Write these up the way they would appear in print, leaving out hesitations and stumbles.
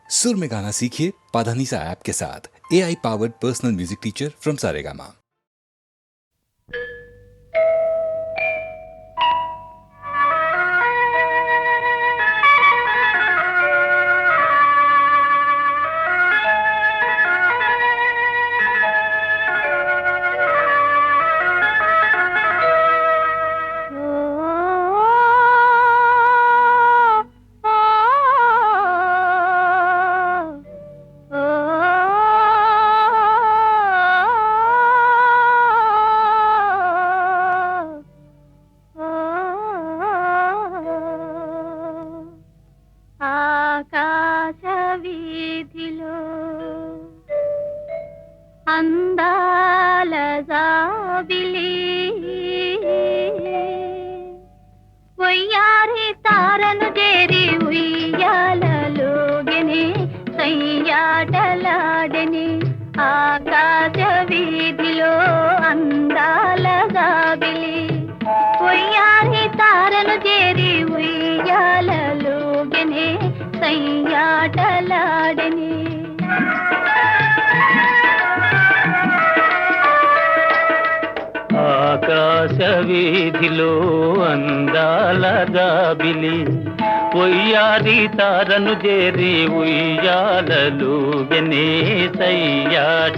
सुर में गाना सीखिए पाधानीसा ऐप के साथ। AI powered personal music teacher from Saregama. ఆకాశవీధిలో అందాల జాబిలి వయ్యారి తారను చేరి ఉయ్యాలలోగెనే సయ్యాటలాడెనే ఆకాశవీధిలో అందాల జాబిలి వయ్యారి తారను చేరి ఉయ్యాలలోగెనే సయ్యాటలాడెనే ఆకాశవీధిలో అందాల జాబిలి ఒయ్యారి తారను చేరి ఉయ్యాలలుగెనే సయ్యాటలాడెనే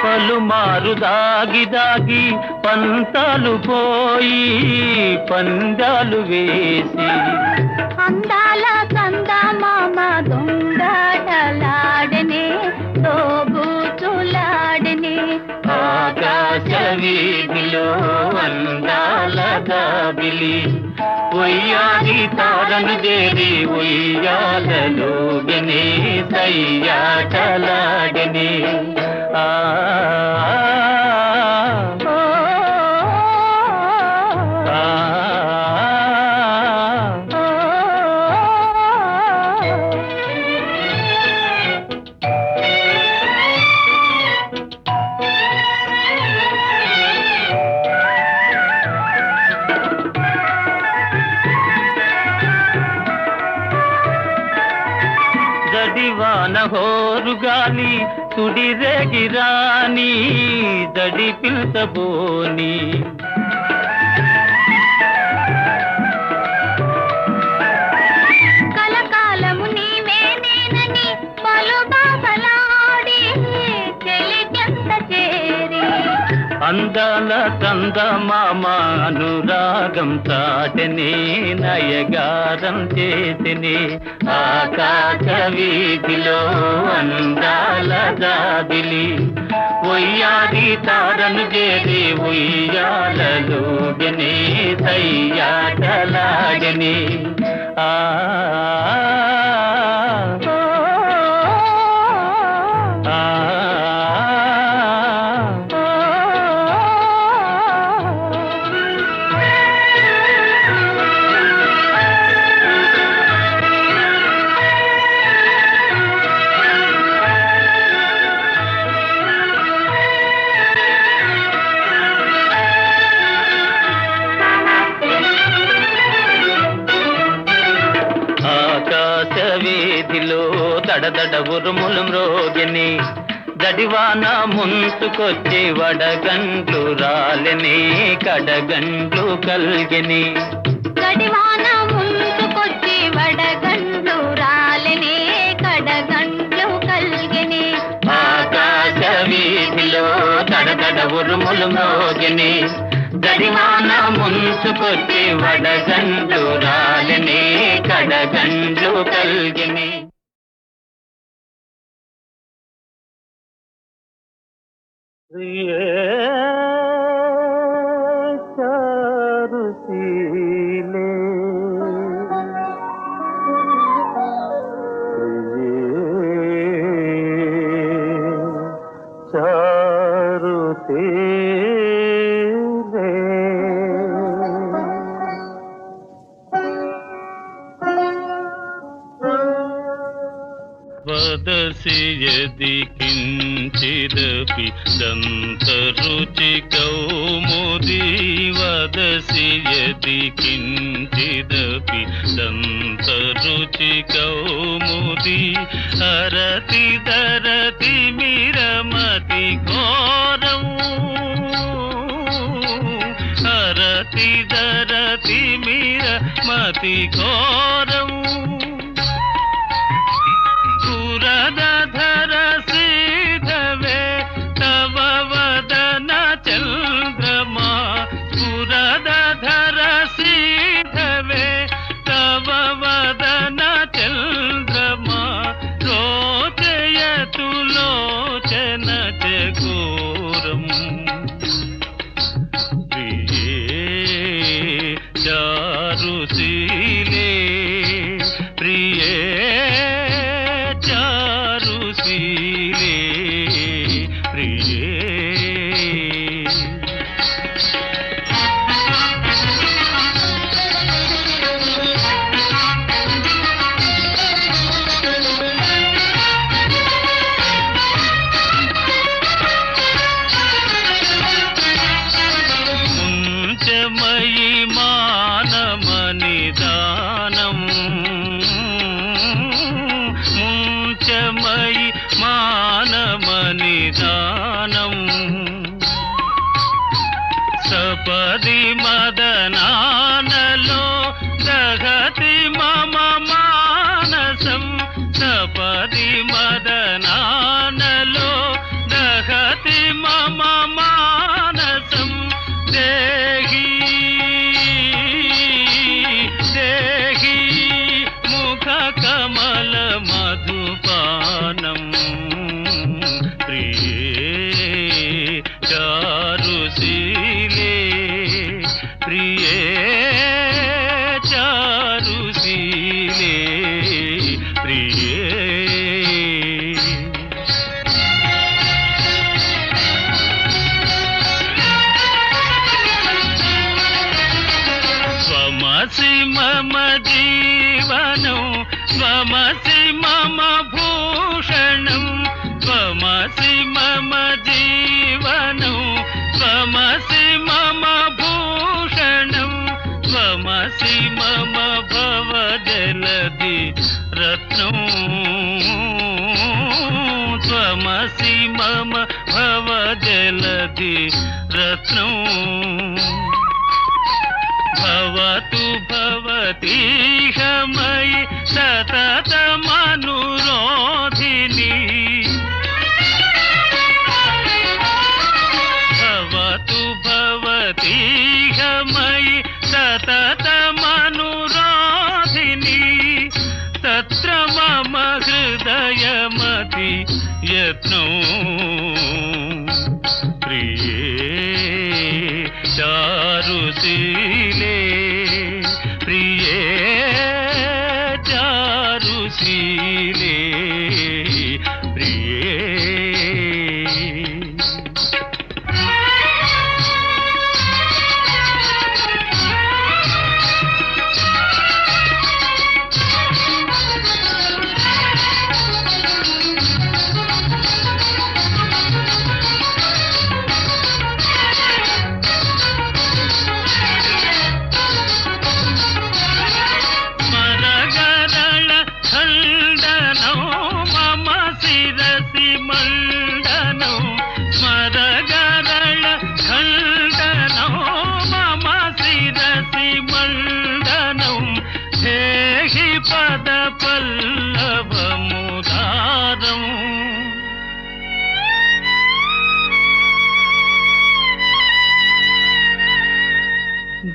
పలుమారు దాగి దాగి పంతాలు పోయి పందాలు వేసి అందాల కందమామ దొంగటలాడనే తోబూచులాడనే ఆకాశవీధిలో అందాల జాబిలి ఒయ్యారి తారను చేరి ఉయ్యాలలోగెనే సయ్యాటలాడెనే ఆ జడివాన హోరుగాలి సుడిరేగిరాని జడి పిల్చబోని కలకాలము నీవే నేనని పలు బాబలాడి చెలికెంత చేరి అందాల చందమామ అనురాగం చాటెనే నయగారం చేసినే ఆకాశవీధిలో అందాల జాబిలి ఒయ్యారి తారను చేరి ఉయ్యాలలోగెనే సయ్యాటలాడెనే ఆ ఆకాశవీధిలో దడదడ ఉరుములు మ్రోగెని జడివాన ముంచుకొచ్చి వడగండ్లు రాలెని కడగండ్లు కల్గెని గడివాన ముందుకొచ్చి వడగండ్లు రాలెనే కడగండ్లు కల్గెనే ఆకాశవీధిలో దడదడ ఉరుములు మ్రోగెని జడివాన ముంచుకొచ్చి వడగండ్లు రాలెని కడగండ్లు కల్గెని చారుశీలే वदसि यदि किञ्चिदपि दन्तरुचि कौमुदी वदसि यदि किञ्चिदपि दन्तरुचि कौमुदी हरति दरति मिरमति घोरम् हरति दरति मिरमति घोरम् धर सीधवे तव वदन चन्द्रमा धर सीधवे तव वदन चन्द्रमा रोचयतु लोचन चकोरम् प्रिये चारुशीले प्रिये चारुशीले प्रिये मुञ्चमयि मानमनिदानम् मुञ्चमयि मानमनिदानम् सपदि मदनानलो दहति मम मानसम् सपदि मदनानलो दहति मम मानसम् देहि देहि मुखकमल मधुपानम् प्रिये चारुशीले प्रिये चारुशीले प्रिये त्वमसि मम जीवनं त्वमसि मम भूषणं त्वमसि मम जीवनं त्वमसि मम भूषणं त्वमसि मम भवजलधि रत्नं त्वमसि मम भवजलधि रत्नं भवतु भवतीह मयि सततमनुरोधिनी भवतु भवतीह मयि सततमनुरोधिनी तत्र मम हृदयमति यत्नो प्रिये चारुशीले प्रिये चारुशीले प्रिये పద పల్లవముదారం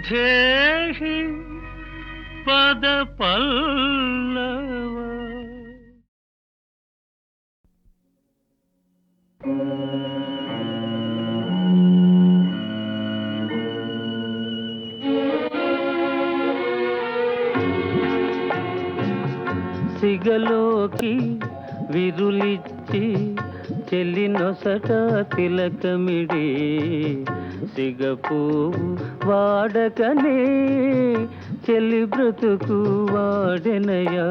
ధేహి పద పల్లవ సిగలో సిగలోకి విరులిచ్చి చెల్లి నొసట తిలకమిడి సిగపువ్వు వాడకనే చెల్లి బ్రతుకు వాడెనయా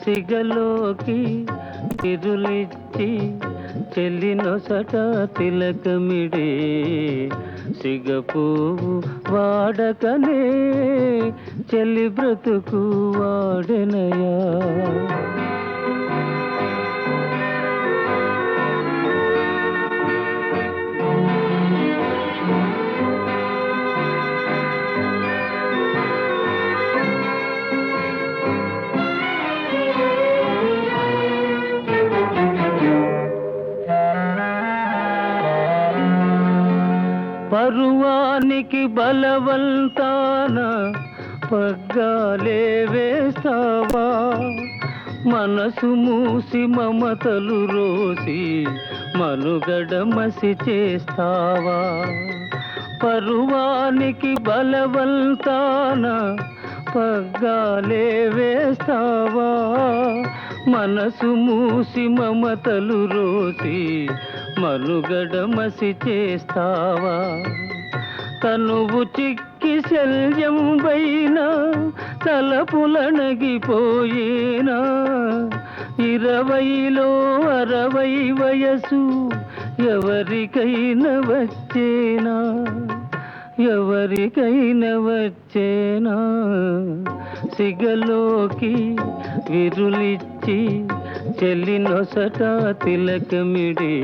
సిగలోకి విరులిచ్చి చెల్లి నొసట తిలకమిడి సిగపువ్వు వాడకనే చెల్లి బ్రతుకు వాడెనయా పరువానికి బలవంతాన పగ్గాలే వేస్తావా మనసు మూసి మమతలు రోసి మనుగడ మసి చేస్తావా పరువానికి బలవంతాన పగ్గాలే వేస్తావా మనసు మూసి మమతలు రోసి మనుగడ మసి చేస్తావా తనువు చిక్కి శల్యం పైన తలపులనగిపోయేనా 20లో 60 వయసు ఎవరికైనా వచ్చేనా ఎవరికైనా వచ్చేనా సిగలోకి విరులిచ్చి చెల్లి నొసట తిలకమిడి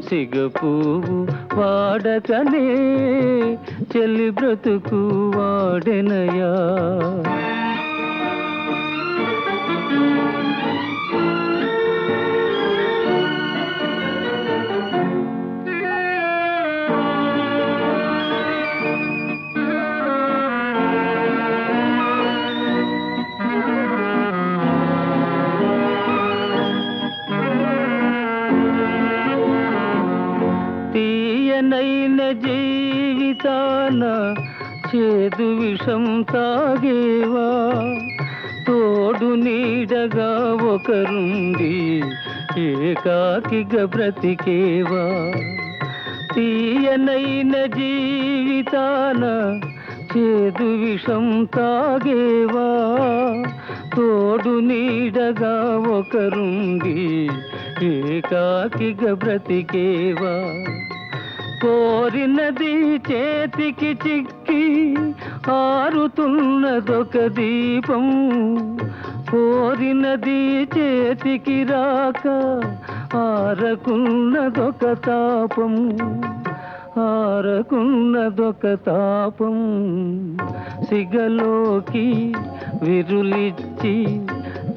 సిగపువ్వు వాడకనే చెల్లి బ్రతుకు వాడెనయా తీయనైన జీవితాన చేదు విషం తాగేవా తోడు నీడగా ఒకరుండి ఏకాకిగా బ్రతికేవా తీయనైన జీవితాన చేదు విషం తాగేవా తోడు నీడగా ఒకరుండి ఏకాకిగా బ్రతికేవా కోరినది చేతికి చిక్కి ఆరుతున్నదొక దీపం కోరినది చేతికి రాక ఆరకున్నదొక తాపం ఆరకున్నదొక తాపం సిగలోకి విరులిచ్చి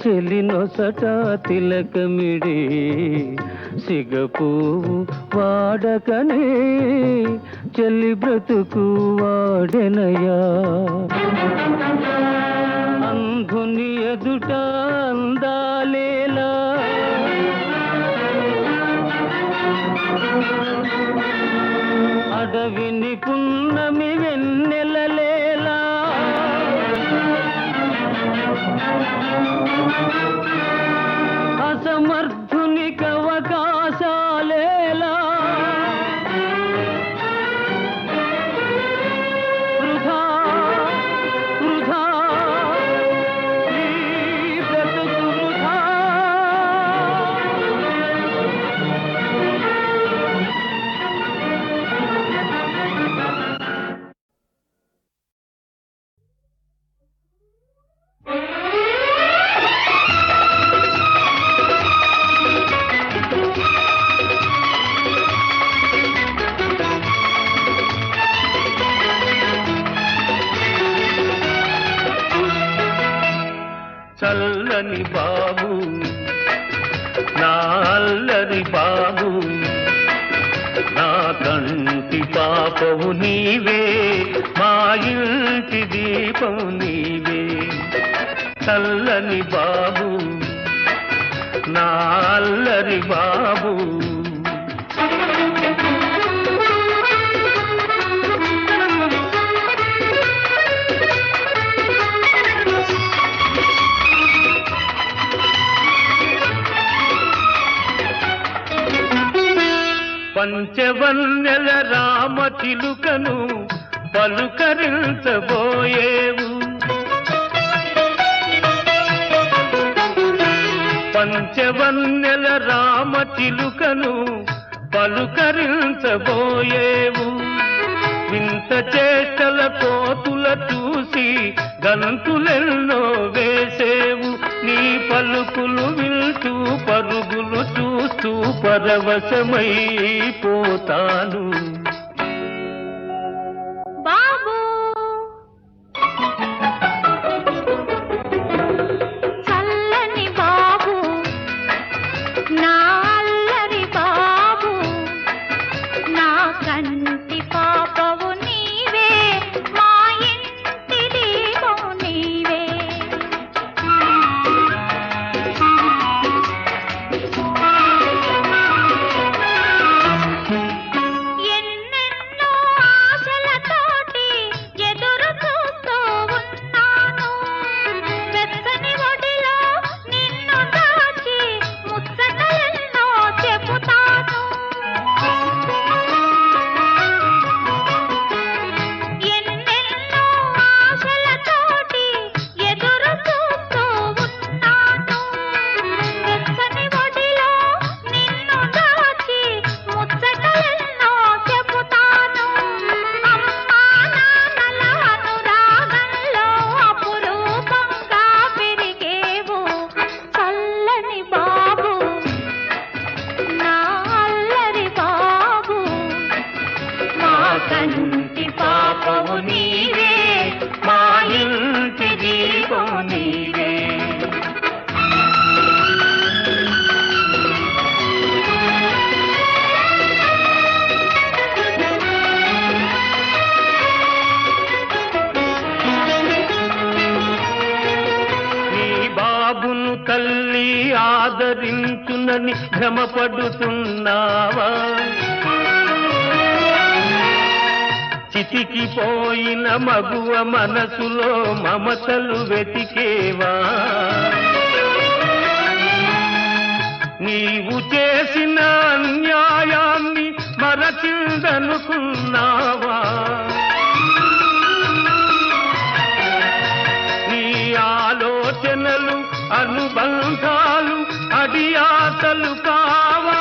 చెలి నొసట తిలకమిడి సిగపువ్వు వాడకనే చెల్లి బ్రతుకు వాడెనయా అంధుని ఎదుట అందాలేలా అడవిని పున్నమి వెన్నెలలేలా అసమర్థునికి అవకాశాలేలా వృధా వృధా ఈ బ్రతుకు వృధా చల్లని బాబు నా అల్లరి బాబు నా కంటి పాపవు నీవే మా ఇంటి దీపము నీవే చల్లని బాబు నా అల్లరి బాబు పంచవన్నెల రామ చిలుకను పలుకరించబోయేవు. పంచవన్నెల రామ చిలుకను పలుకరించబోయేవు. వింత చేష్టల కోతుల చూసి గంతులెన్నో వేసేవు. నీ పలుకులు వింటూ పరుగులు చూస్తూ పరవశమైపోతాను. బాబు చల్లని బాబు నా అల్లరి బాబు నా కంటి పాపవు నీవే మా ఇంటి దీపము నీవే. ఎన్నెన్నో ఆశలతోటి ఎదురు చూస్తూ ఉన్నాను. వెచ్చని ఒడిలో నిన్ను దాచి ముచ్చటలెన్నో చెబుతాను. ఎన్నెన్నో ఆశలతోటి ఎదురు చూస్తూ ఉన్నాను. వెచ్చని ఒడిలో నిన్ను దాచి ముచ్చటలెన్నో చెబుతాను. అమ్మా నాన్నల అనురాగంలో అపురూపంగా పెరిగేవు. చల్లని బాబు నా అల్లరి బాబు మా కంటి పాపవు నీవే మా ఇంటి దీపము నీవే. నీ బాబును తల్లి ఆదరించునని భ్రమపడుతున్నావా? చితికిపోయిన మగువ మనసులో మమతలు వెతికేవా? నీవు చేసిన అన్యాయాన్ని మరచిందనుకున్నావా? నీ ఆలోచనలు అనుబంధాలు అడియాసలు కావా?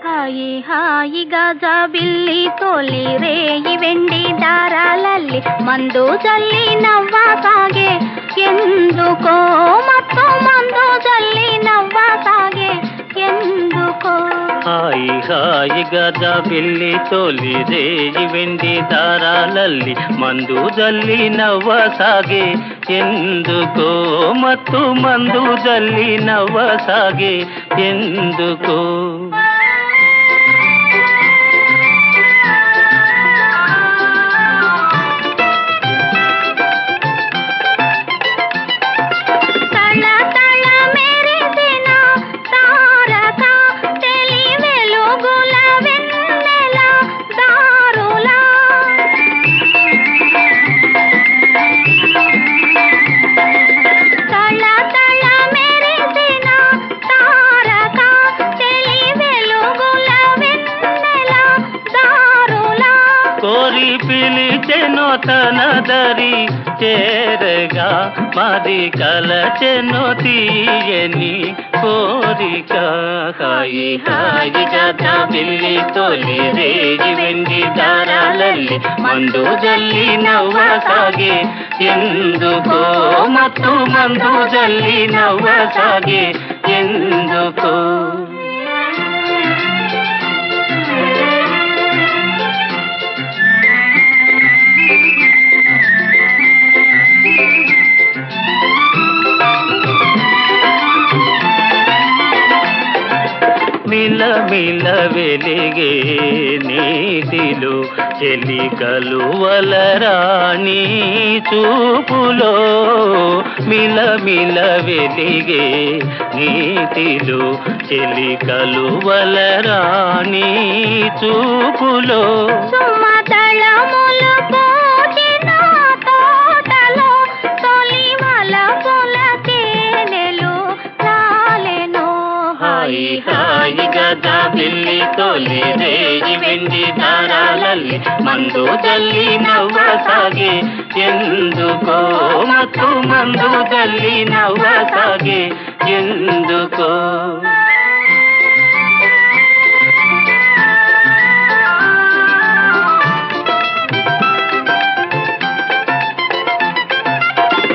హాయి హాయిగా జాబిల్లి తోలి రేయి వెండి దారాలల్లి మందు జల్లి నవ్వసాగే ఎందుకో మత్తు మందు జల్లి నవ్వసాగే ఎందుకో. హాయి హాయిగా జాబిల్లి తోలి రేయి వెండి దారాలల్లి మందు జల్లి నవ్వసాగే ఎందుకో మత్తు మందు జల్లి నవ్వసాగే ఎందుకో. తళ తళ మెరిసిన తారక తెలి వెలుగుల కోరి పిలిచెను తన దరి చేరగా మరి కలచెను తీయని కోరిక హాయి హాయిగా జాబిల్లి తొలి రేగి వెండి దారాలల్లి మందు జల్లి నవ్వసాగే ఎందుకో మత్తు మందు జల్లి నవ్వసాగే ఎందుకో మిల మిల వెలిగే నీటిలో చెలి కలువలరాణి చూపులో మిల మిల వెలిగే నీటిలో చెలి కలువలరాణి చూపులో సుమదళములు పూచిన తోటలో తొలి వలపుల తేనెలు రాలెను హాయి హాయిగా జాబిల్లి తొలి రేగి వెండి దారాలల్లి మందు జల్లి నవ్వసాగే ఎందుకో మత్తు మందు జల్లి నవ్వసాగే ఎందుకో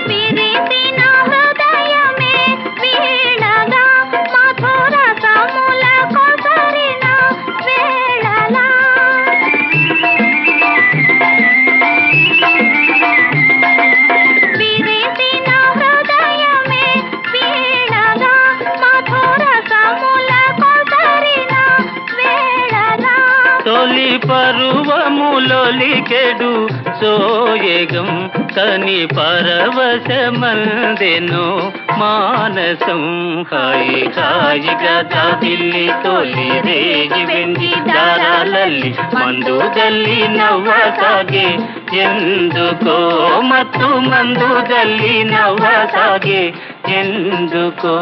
విరిసిన హృదయమే వీణగా మధుర సముల కొసరిన వేళలా విరిసిన హృదయమే వీణగా మధుర సముల కొసరిన వేళలా తొలి పరువములొలికెడు సోయగం కని పరవశమందెను మానసం హాయి హాయిగా జాబిల్లి తొలి రేగి వెండి దారాలల్లి మందు జల్లి నవ్వసాగే ఎందుకో మత్తు మందు జల్లి నవ్వసాగే ఎందుకో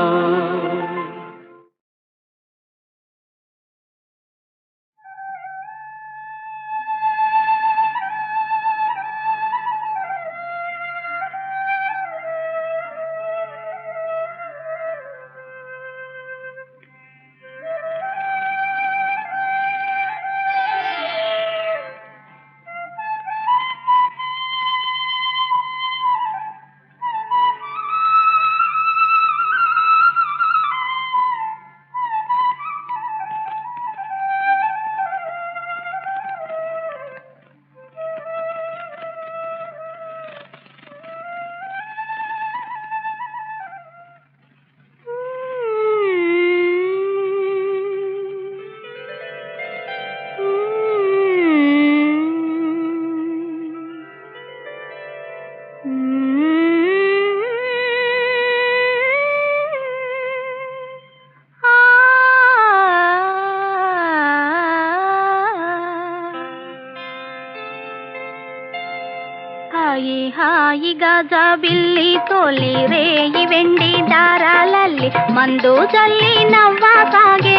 హాయి హాయిగా జాబిల్లి తొలి రేయి వెండి దారాలల్లి మందు జల్లి నవ్వసాగే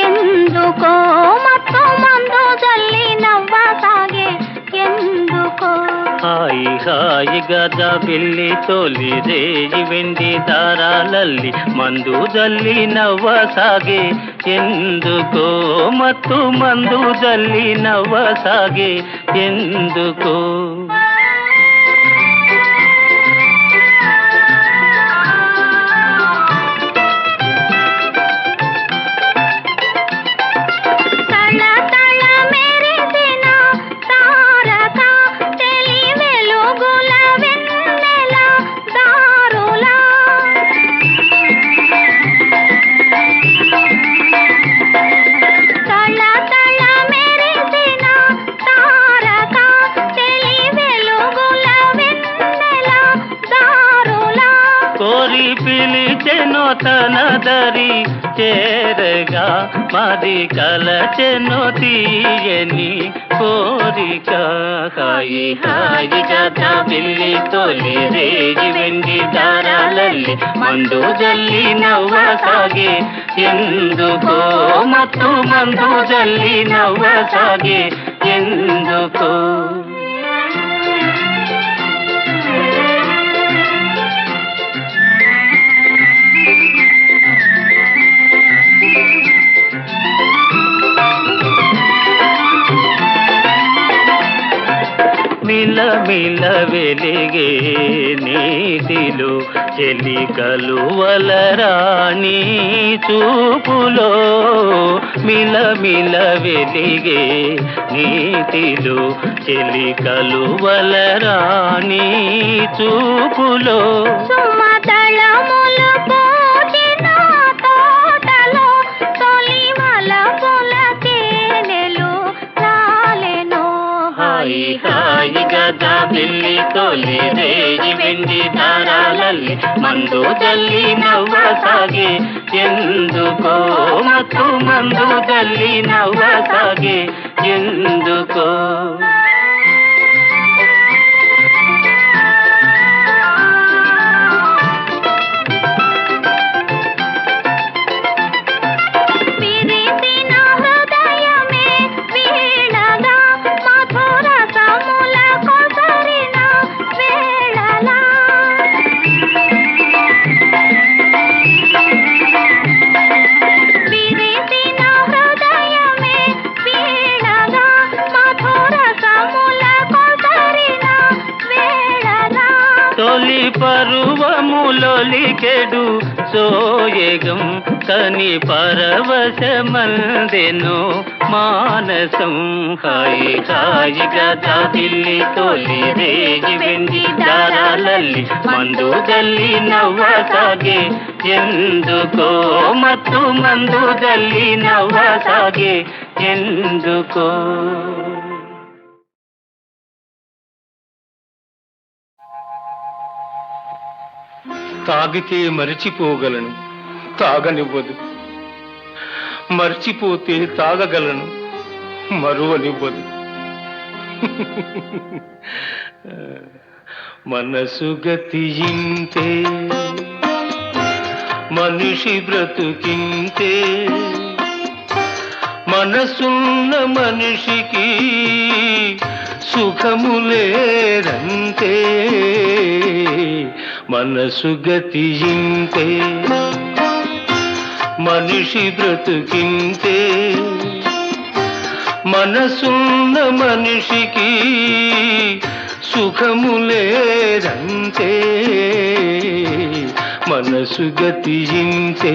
ఎందుకో మత్తు మందు జల్లి నవ్వసాగే ఎందుకో హాయి హాయిగా జాబిల్లి తొలి రేగి వెండి దారాలల్లి మందు జల్లి నవ్వసాగే ఎందుకో మత్తు మందు జల్లి నవ్వసాగే ఎందుకో తళ తళ మెరిసిన తారక తెలి వెలుగుల వెన్నెల దారులా తళ తళ మెరిసిన తారక తెలి వెలుగుల వెన్నెల దారులా కోరి పిలిచెను తన దరి చేరగా మరి కలచెను తీయని కోరిక హాయి హాయిగా జాబిల్లి తొలి రేగి వెండి దారాలల్లి మందు జల్లి నవ్వసాగే ఎందుకో మత్తు మందు జల్లి నవ్వసాగే ఎందుకో మిలమిల వెలిగే నీటిలో చెలి కలువలరాణి చూపులో మిలమిల వెలిగే నీటిలో చెలి కలువలరాణి చూపులో సుమదళములు పూచిన తోటలో తొలి వలపుల తేనెలు రాలెను. హాయి హాయిగా జాబిల్లి తొలి రేగి వెండి దారాలల్లి మందు జల్లి నవ్వసాగే ఎందుకో మత్తు మందు జల్లి నవ్వసాగే ఎందుకో విరిసిన హృదయమే వీణగా మధుర సముల కొసరిన వేళలా విరిసిన హృదయమే వీణగా మధుర సముల కొసరిన వేళలా తొలి పరువములొలికెడు సోయగం కని పరవశమందెను మానసం హాయి హాయిగా జాబిల్లి తొలి రేగి వెండి దారాలల్లి మందు జల్లి నవ్వసాగే ఎందుకో మత్తు మందు జల్లి నవ్వసాగే ఎందుకో తాగితే మరిచిపోగలను, తాగనివ్వదు. మర్చిపోతే తాగగలను, మరువనివ్వదు. మనసు గతియింతే, మనిషి బ్రతుకింతే. మనసున్న మనిషికి సుఖములేరంతే. మనసు గతియింతే, మనిషి బ్రతుకింతే. మనసున్న మనిషికి సుఖములేరంతే. మనసు గతియింతే.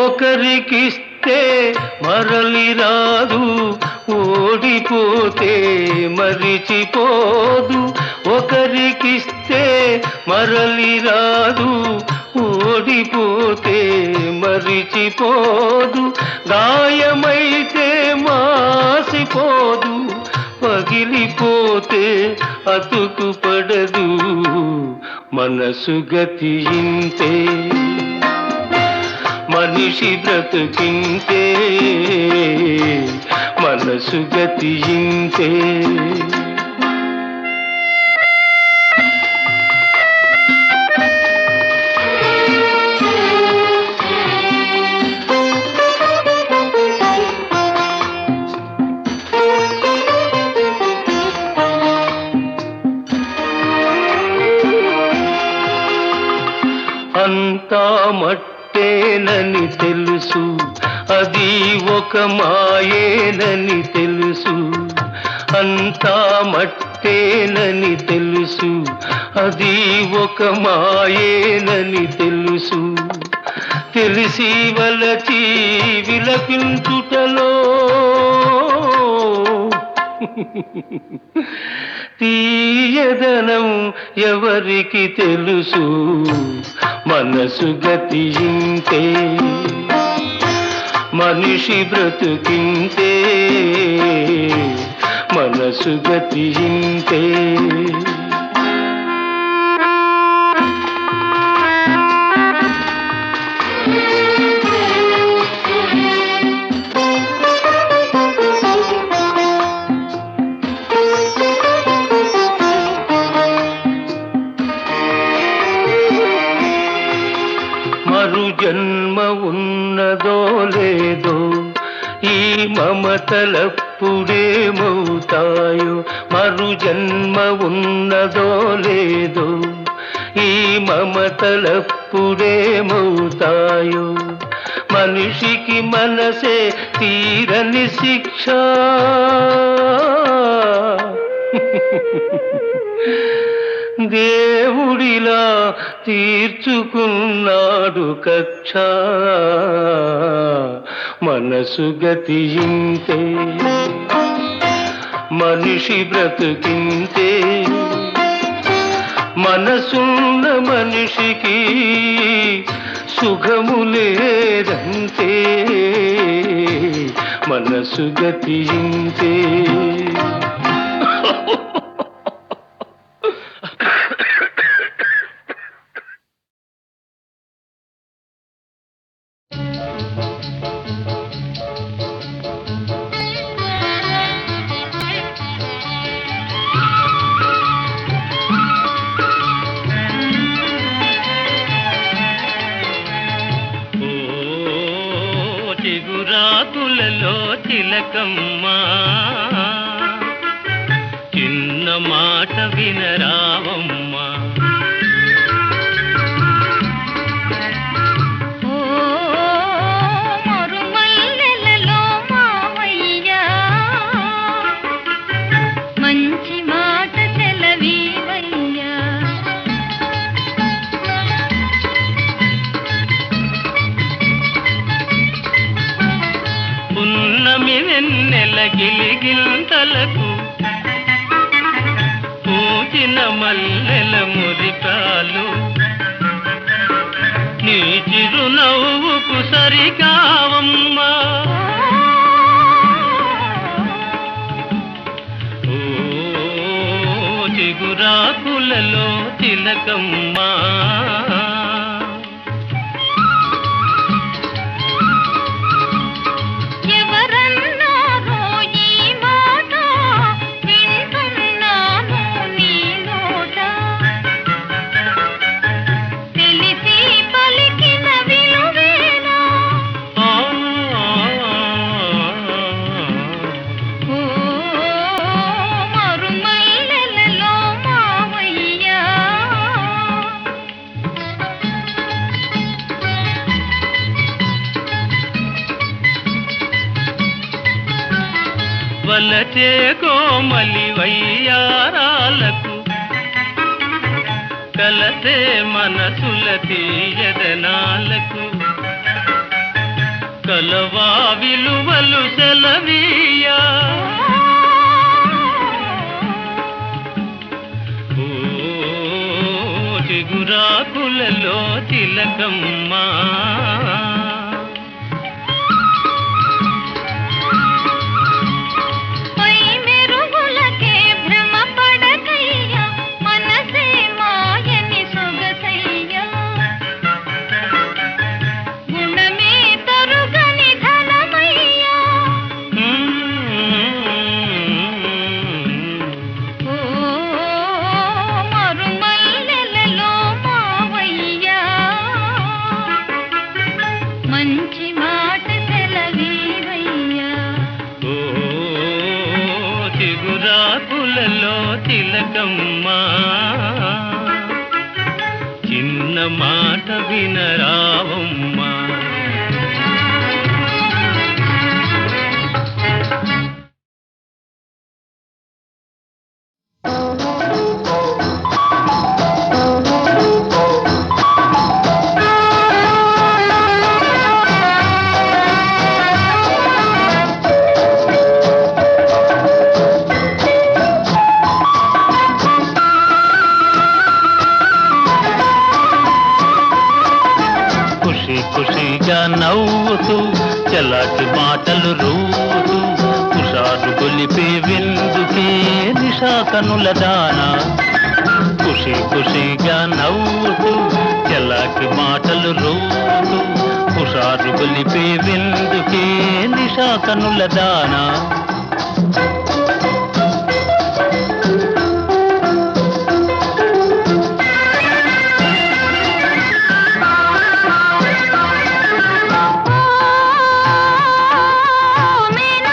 ఒకరికిస్తే మరలి రాదు, ఓడిపోతే మరిచిపోదు. ఒకరికిస్తే మరలి రాదు, ఓడిపోతే మరిచిపోదు. గాయమైతే మాసిపోదు, పగిలిపోతే అతుకు పడదు. మనసు గతియింతే, మనిషి బ్రతుకింతే. మనసు గతియింతే. అంతా మట్టేనని తెలుసు, అది ఒక మాయేనని తెలుసు. అంతా మట్టేనని తెలుసు, అది ఒక మాయేనని తెలుసు. తెలిసి వలచి విలపించుటలో తీయదనం ఎవరికి తెలుసు. మనసు గతియింతే, మనిషి బ్రతుకింతే. మనసు గతియింతే. మమతలప్పుడేమవుతాయో మరు జన్మ ఉన్నదో లేదో ఈ మమతలప్పుడేమవుతాయో మనిషికి మనసే తీరని శిక్ష దేవుడిలా తీర్చుకున్నాడు కక్ష మనసు గతి ఇంతే మనిషి బ్రతుకింతే మనసున్న మనిషికి సుఖము లేదంతే మనసు గతి ఇంతే చిగురాకులలో తిలకమ్మా చిన్న మాట వినరావమ్మా మరుమల్లెలలో మావయ్య మంచి మాట సెలవీవయ్యా పున్నమి వెన్నెల గిలిగింతలకు పూచిన మల్లెల మురికాలు నీ చిరునవ్వుకు సరికావమ్మా ఓ చిగురాకులలో తిలకమ్మా ఎవరన్నారో ఈ మాట వింటున్నాను నీ నోట తెలిసి పలికిన విలువేనా ఆ, ఓ మరుమల్లెలలో మావయ్యా వలచే కోమలి వయ్యారాలకు కలసే మనసుల తీయదనాలకు కలవా విలువలు సెలవీయా ఓ చిగురాకులలో తిలకమ్మా పై మెరుగులకే భ్రమ పడకయ్యా మనసే మాయని సొగసయ్యా గుణమే తరుగని ధనమయ్యా ఓ మరుమల్లెలలో మావయ్యా మంచి మాట సెలవీవయ్యా ఓ చిగురాకులలో తిలకమ్మా చిన్న మాట వినరావమ్మా ఖుషి ఖుషిగా నవ్వుతూ చలాటి మాటలు రూతూ కుషారు గొలిపే విందుకే నిషా కనుల దానా ఖుషి ఖుషిగా నవ్వుతూ చలాటి మాటలు రూతూ కుషారు గొలిపే విందుకే నిషా కనుల దానా మేన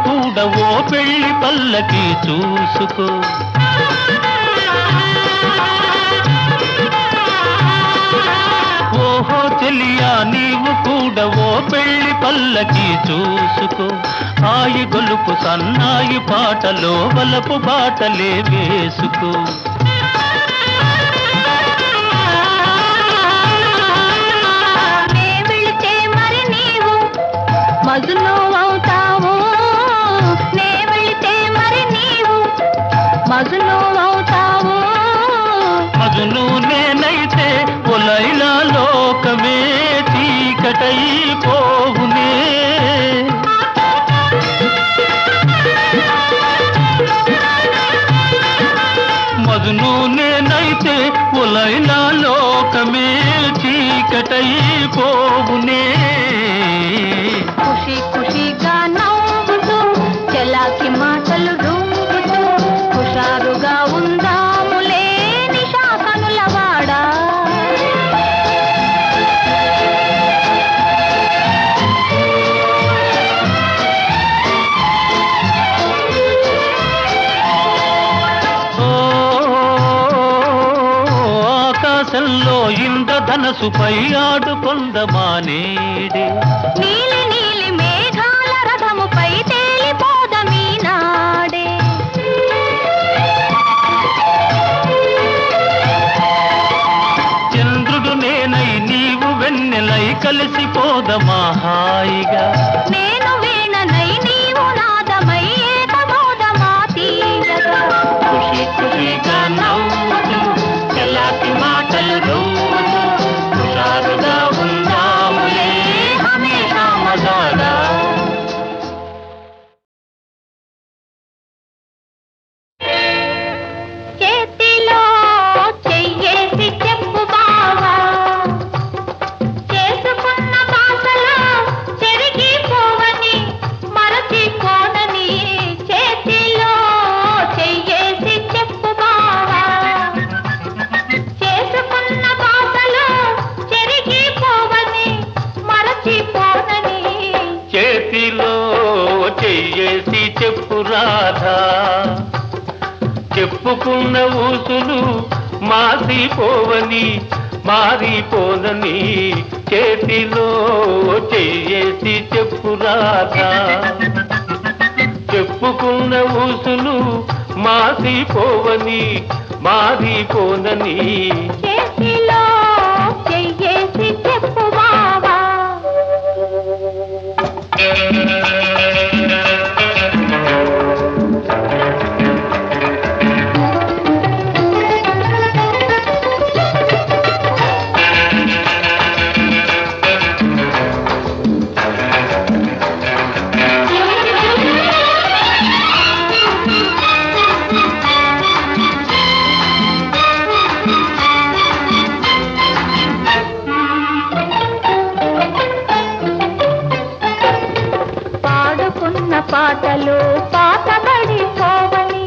కూడా ఓ పెళ్లి పల్లకి చూసుకో. ఓహో చెలియా నీవు కూడా ఓ పెళ్లి పల్లకి చూసుకో. హాయి గొలుపు సన్నాయి పాటలో వలపు బాటలే వేసుకో. మజును అవుతావు నే వెళితే మరి నీవు మజును అవుతావు. మజును నేనైతే ఒలైలా లోకమే చీకటై పోవునే. మజును నేనైతే ఒలైలా లోకమే చీకటై పోవునే. ఖుషి ఖుషిగా నవ్వుతూ చెలాకి మాటలు రూపుతూ హుషారుగా ఉందాములే నిషా కనులవాడా. ఆకాశంలో ఇంద్రధనసుపై ఆడుకొందమానేడే. నీలి నీలి మేఘాల రథముపై తేలిపోదమీ నాడే. చంద్రుడు నేనై నీవు వెన్నెలై కలిసిపోదమా హాయిగా. నేను వీణనై నీవు నాదమై ఏకమోదమా తీయగా. ఖుషి ఖుషిగా నవ్వుతూ చెలాకి మాటలు రవ్వుతూ హుషారుగా ఉందాములే హమేషా మజాగా. చేతిలో చెయ్యేసి చెప్పు బావా చేసుకున్న బాసలో చెరిగిపోవని మరచిపోనని. చేతిలో చెయ్యేసి చెప్పు బావా చేసుకున్న బాసలో చెరిగిపోవని మరచిపోనని. చేతిలో చెయ్యేసి చెప్పు రాధా చెప్పుకున్న ఊసులు మాసిపోవని మారిపోనని. చేతిలో చెయ్యేసి చెప్పు రాధా చెప్పుకున్న ఊసులు మాసిపోవని మారిపోనని. చేతిలో చెయ్యేసి చెప్పు బావా. పాడుకున్న పాటలు పాతబడిపోవని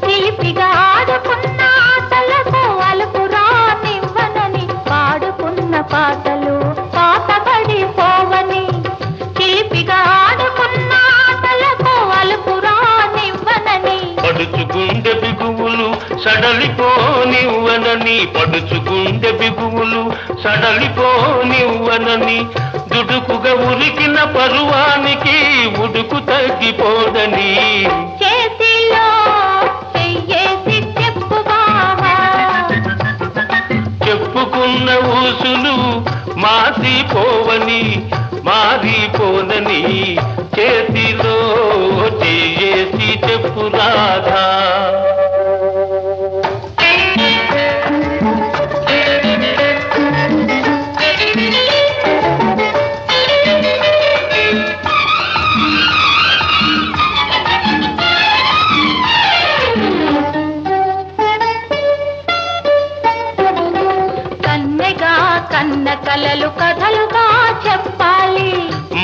చిలిపిగా ఆడుకున్న ఆటలకు అలుపు రానివ్వనని. పాడుకున్న పాటలు పాతబడిపోవని చిలిపిగా ఆడుకున్న ఆటలకు అలుపు రానివ్వనని. పడుచుగుండె బిగువులు సడలిపోనివ్వనని పడుచుగుండె బిగువులు సడలిపోనివ్వనని. దుడుకుగా ఉరికిన పరువానికి ఉడుకు తగ్గిపోదని. చేతిలో చెయ్యేసి చెప్పు బావా చెప్పుకున్న ఊసులు మాసిపోవని మారిపోనని. చేతిలో చెయ్యేసి చెప్పు రాధా కన్న కలలు కథలుగా చెప్పాలి.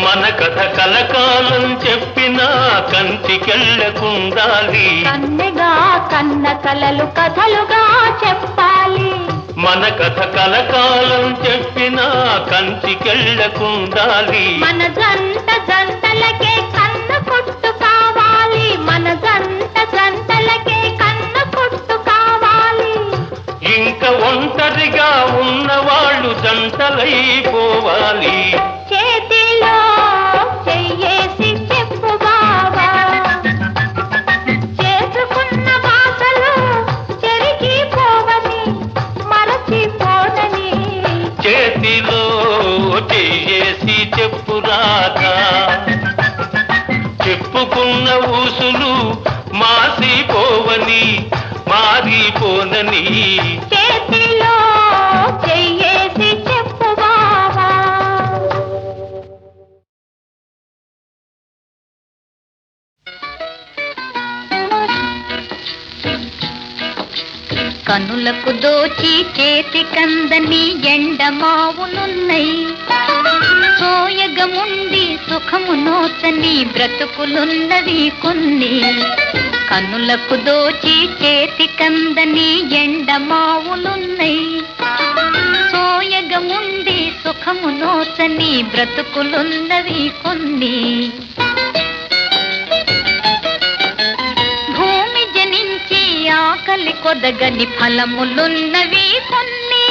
మన కథ కలకాలం చెప్పినా కంచికెళ్ళకుండాలి. కన్నెగా కన్న కలలు కథలుగా చెప్పాలి. మన కథ కలకాలం చెప్పినా కంచికెళ్ళకుండాలి. మన జంట జంటలకే కన్ను కొట్టు చెప్పుకున్న ఊసులు మాసిపోవని మారిపోనని చేతిలో చెయ్యేసి చెప్పు బావా. కనులకు దోచి చేతి కందని ఎండమావులున్నై, సోయగముండి సుఖము నోచని బ్రతుకులున్నవి కొన్ని. కనులకు దోచి చేతి కందని ఎండమావులున్నై, సోయగముండి సుఖము నోచని బ్రతుకులున్నవి కొన్ని. భూమి జనించి ఆకలి కొదగని ఫలములున్నవి కొన్ని.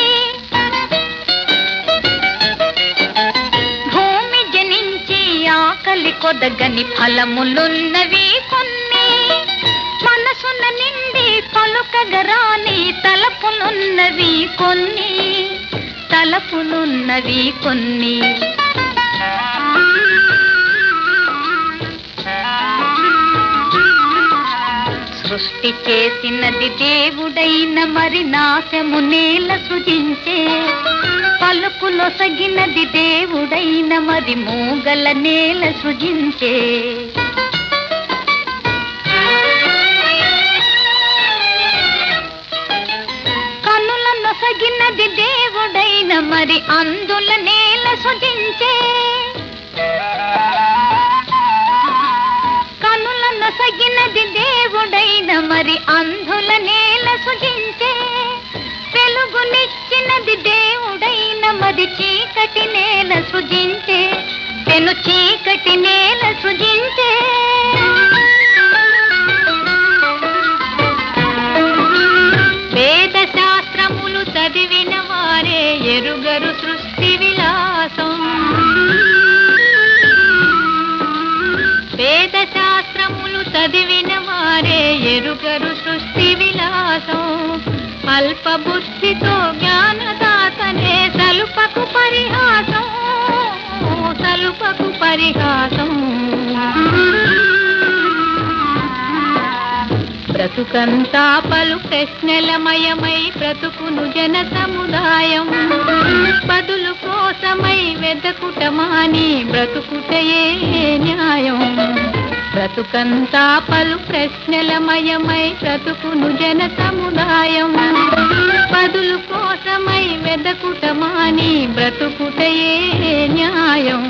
భూమి జనించి ఆకలి కొదగని ఫలములున్నవి కొన్ని. మనసున నిండి పలుకగరాని తలపులున్నవి కొన్ని, తలపులున్నవి కొన్ని. సృష్టి చేసినది దేవుడైన మరి నాశము నేల సృజించే, పలుకులొసగినది దేవుడైన మరి మూగల నేల సృజించే. కనులనొసగినది దేవుడైన మరి అందుల నేల సృజించే. కనులనొసగినది దేవుడైన మరి అంధుల నేల సృజించే. వెలుగునిచ్చినది దేవుడైన మరి చీకటి నేల సృజించే, పెను చీకటి నేల సృజించే. వేద శాస్త్రములు చదివిన వారే ఎరుగరు సృష్టి విలాసం. వేద శాస్త్రములు చదివిన వారే ఎరుగరు సృష్టి విలాసం. అల్ప బుద్ధితో జ్ఞానదాతనే సలుపకు పరిహాసం, సలుపకు పరిహాసం. బ్రతుకంతా పలు ప్రశ్నలమయమై బ్రతుకును జన సముదాయం. బదులు కోసమై వెదకుటమాని బ్రతుకుటయే న్యాయం. బ్రతుకంతా పలు ప్రశ్నలమయమై బ్రతుకును జన సముదాయం. బదులు కోసమై వెదకుటమాని బ్రతుకుటయే న్యాయం.